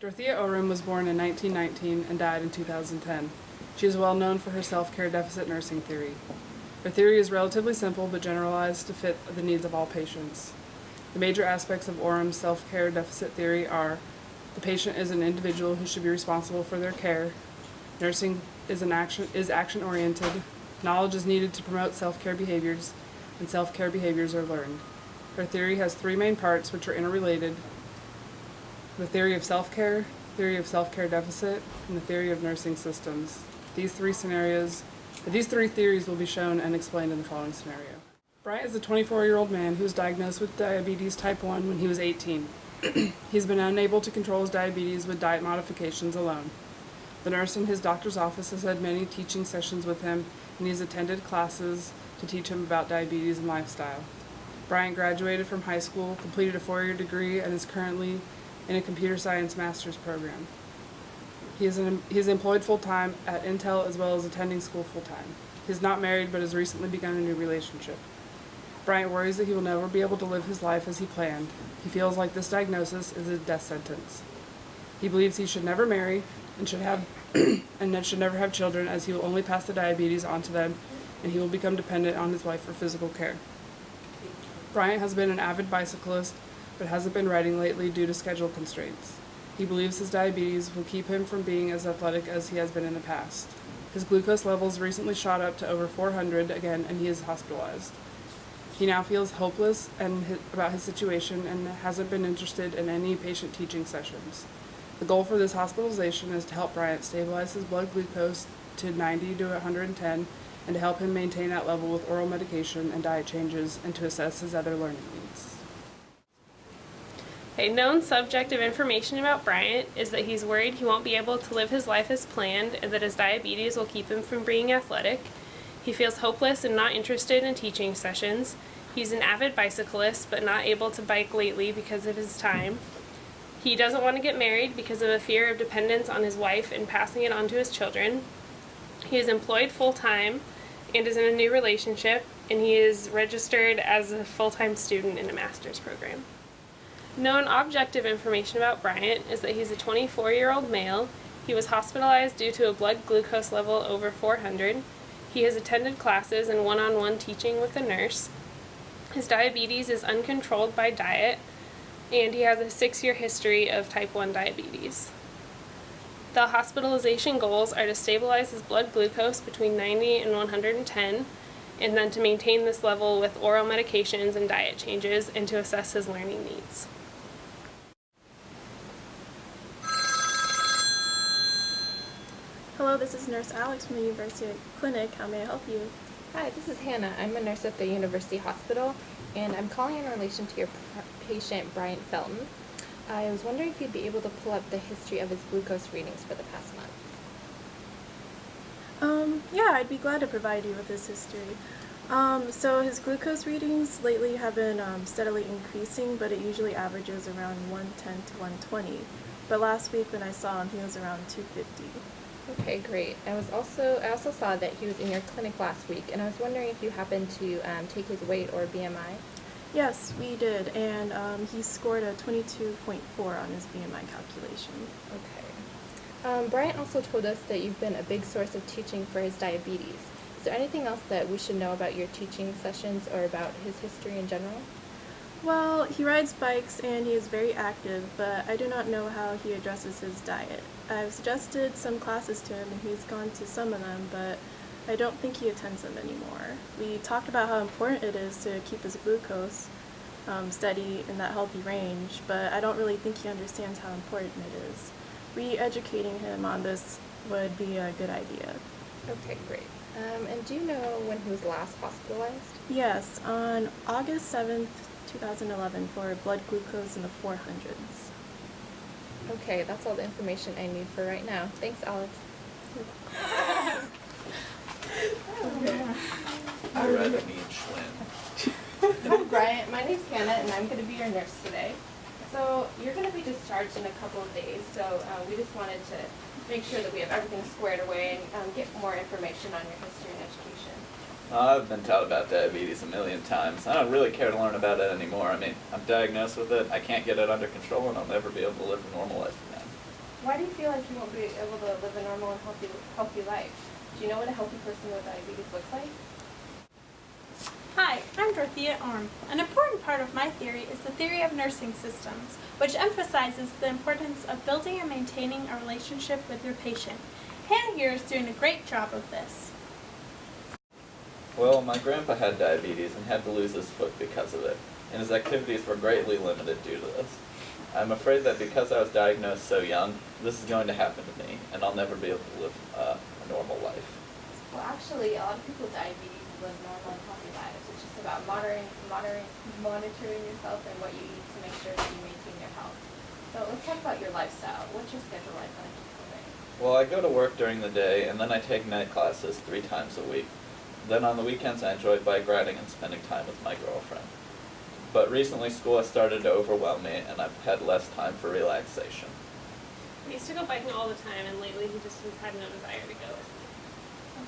Dorothea Orem was born in 1919 and died in 2010. She is well known for her self-care deficit nursing theory. Her theory is relatively simple but generalized to fit the needs of all patients. The major aspects of Orem's self-care deficit theory are: the patient is an individual who should be responsible for their care. Nursing is action-oriented. Knowledge is needed to promote self-care behaviors, and self-care behaviors are learned. Her theory has three main parts which are interrelated: the theory of self-care, theory of self-care deficit, and the theory of nursing systems. These three theories will be shown and explained in the following scenario. Bryant is a 24-year-old man who was diagnosed with diabetes type 1 when he was 18. He's been unable to control his diabetes with diet modifications alone. The nurse in his doctor's office has had many teaching sessions with him, and he's attended classes to teach him about diabetes and lifestyle. Bryant graduated from high school, completed a 4-year degree, and is currently in a computer science master's program. He is employed full-time at Intel as well as attending school full-time. He is not married but has recently begun a new relationship. Bryant worries that he will never be able to live his life as he planned. He feels like this diagnosis is a death sentence. He believes he should never marry and should never have children, as he will only pass the diabetes on to them, and he will become dependent on his wife for physical care. Bryant has been an avid bicyclist but hasn't been riding lately due to schedule constraints. He believes his diabetes will keep him from being as athletic as he has been in the past. His glucose levels recently shot up to over 400 again, and he is hospitalized. He now feels hopeless about his situation and hasn't been interested in any patient teaching sessions. The goal for this hospitalization is to help Bryant stabilize his blood glucose to 90 to 110 and to help him maintain that level with oral medication and diet changes, and to assess his other learning needs. A known subjective information about Bryant is that he's worried he won't be able to live his life as planned and that his diabetes will keep him from being athletic. He feels hopeless and not interested in teaching sessions. He's an avid bicyclist but not able to bike lately because of his time. He doesn't want to get married because of a fear of dependence on his wife and passing it on to his children. He is employed full-time and is in a new relationship, and he is registered as a full-time student in a master's program. Known objective information about Bryant is that he's a 24-year-old male. He was hospitalized due to a blood glucose level over 400. He has attended classes and one-on-one teaching with a nurse. His diabetes is uncontrolled by diet, and he has a 6-year history of type 1 diabetes. The hospitalization goals are to stabilize his blood glucose between 90 and 110, and then to maintain this level with oral medications and diet changes, and to assess his learning needs. Hello, this is Nurse Alex from the University Clinic. How may I help you? Hi, this is Hannah. I'm a nurse at the University Hospital, and I'm calling in relation to your patient, Bryant Felton. I was wondering if you'd be able to pull up the history of his glucose readings for the past month. Yeah, I'd be glad to provide you with this history. So his glucose readings lately have been steadily increasing, but it usually averages around 110 to 120. But last week when I saw him, he was around 250. Okay, great. I also saw that he was in your clinic last week, and I was wondering if you happened to take his weight or BMI. Yes, we did, and he scored a 22.4 on his BMI calculation. Okay. Bryant also told us that you've been a big source of teaching for his diabetes. Is there anything else that we should know about your teaching sessions or about his history in general? Well, he rides bikes and he is very active, but I do not know how he addresses his diet. I've suggested some classes to him and he's gone to some of them, but I don't think he attends them anymore. We talked about how important it is to keep his glucose steady in that healthy range, but I don't really think he understands how important it is. Re-educating him on this would be a good idea. Okay, great. And do you know when he was last hospitalized? Yes, on August 7th, 2011 for blood glucose in the 400s. Okay, that's all the information I need for right now. Thanks, Alex. I read me Schwinn. Hi, Bryant. My name's Hannah, and I'm going to be your nurse today. So you're going to be discharged in a couple of days, so we just wanted to make sure that we have everything squared away and get more information on your history and education. I've been taught about diabetes a million times. I don't really care to learn about it anymore. I mean, I'm diagnosed with it, I can't get it under control, and I'll never be able to live a normal life again. Why do you feel like you won't be able to live a normal and healthy life? Do you know what a healthy person with diabetes looks like? Hi, I'm Dorothea Orem. An important part of my theory is the theory of nursing systems, which emphasizes the importance of building and maintaining a relationship with your patient. Hannah here is doing a great job of this. Well, my grandpa had diabetes and had to lose his foot because of it, and his activities were greatly limited due to this. I'm afraid that because I was diagnosed so young, this is going to happen to me, and I'll never be able to live a normal life. Well, actually, a lot of people with diabetes live normal and healthy lives. It's just about monitoring yourself and what you eat to make sure that you maintain your health. So let's talk about your lifestyle. What's your schedule like on a typical day? Well, I go to work during the day, and then I take night classes 3 times a week. Then on the weekends, I enjoy bike riding and spending time with my girlfriend. But recently, school has started to overwhelm me, and I've had less time for relaxation. He used to go biking all the time, and lately he just has had no desire to go.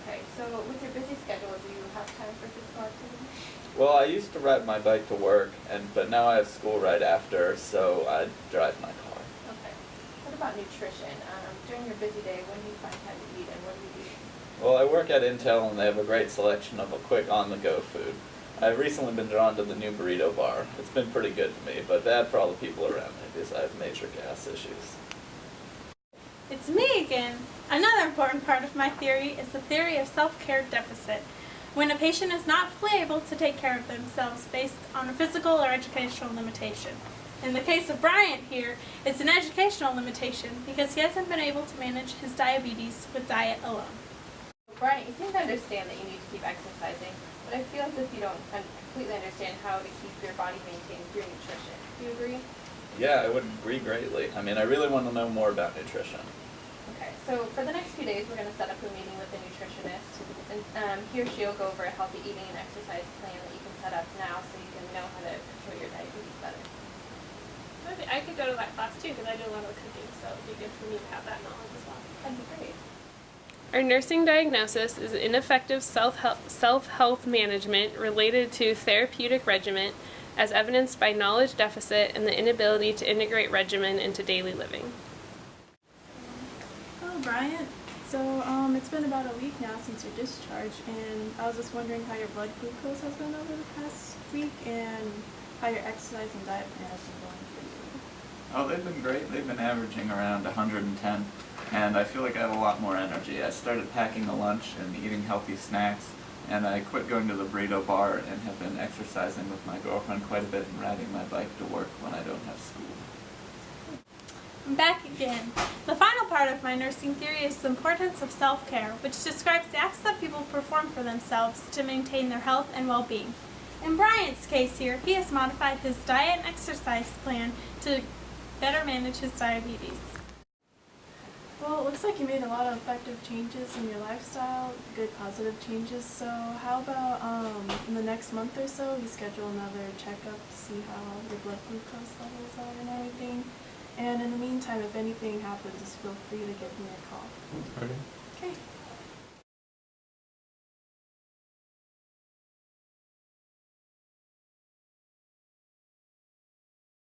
Okay, so with your busy schedule, do you have time for physical activity? Well, I used to ride my bike to work, but now I have school right after, so I drive my car. Okay. What about nutrition? During your busy day, when do you find time to eat, and what do you eat? Well, I work at Intel, and they have a great selection of a quick on-the-go food. I've recently been drawn to the new burrito bar. It's been pretty good to me, but bad for all the people around me because I have major gas issues. It's me again. Another important part of my theory is the theory of self-care deficit, when a patient is not fully able to take care of themselves based on a physical or educational limitation. In the case of Bryant here, it's an educational limitation because he hasn't been able to manage his diabetes with diet alone. Brian, you seem to understand that you need to keep exercising, but I feel as if you don't completely understand how to keep your body maintained through nutrition. Do you agree? Yeah, I would agree greatly. I mean, I really want to know more about nutrition. Okay, so for the next few days, we're going to set up a meeting with a nutritionist, and he or she will go over a healthy eating and exercise plan that you can set up now so you can know how to control your diabetes better. Maybe I could go to that class too, because I do a lot of the cooking, so it'd be good for me to have that knowledge as well. That'd be great. Our nursing diagnosis is ineffective self-health management related to therapeutic regimen as evidenced by knowledge deficit and the inability to integrate regimen into daily living. Hello, Bryant. So, it's been about a week now since your discharge, and I was just wondering how your blood glucose has been over the past week, and how your exercise and diet plan has been going for you. Oh, they've been great. They've been averaging around 110, and I feel like I have a lot more energy. I started packing a lunch and eating healthy snacks, and I quit going to the burrito bar and have been exercising with my girlfriend quite a bit and riding my bike to work when I don't have school. I'm back again. The final part of my nursing theory is the importance of self-care, which describes the acts that people perform for themselves to maintain their health and well-being. In Bryant's case here, he has modified his diet and exercise plan to better manage his diabetes. Well, it looks like you made a lot of effective changes in your lifestyle, good positive changes. So how about in the next month or so, you schedule another checkup to see how your blood glucose levels are and everything. And in the meantime, if anything happens, just feel free to give me a call. Okay. Okay.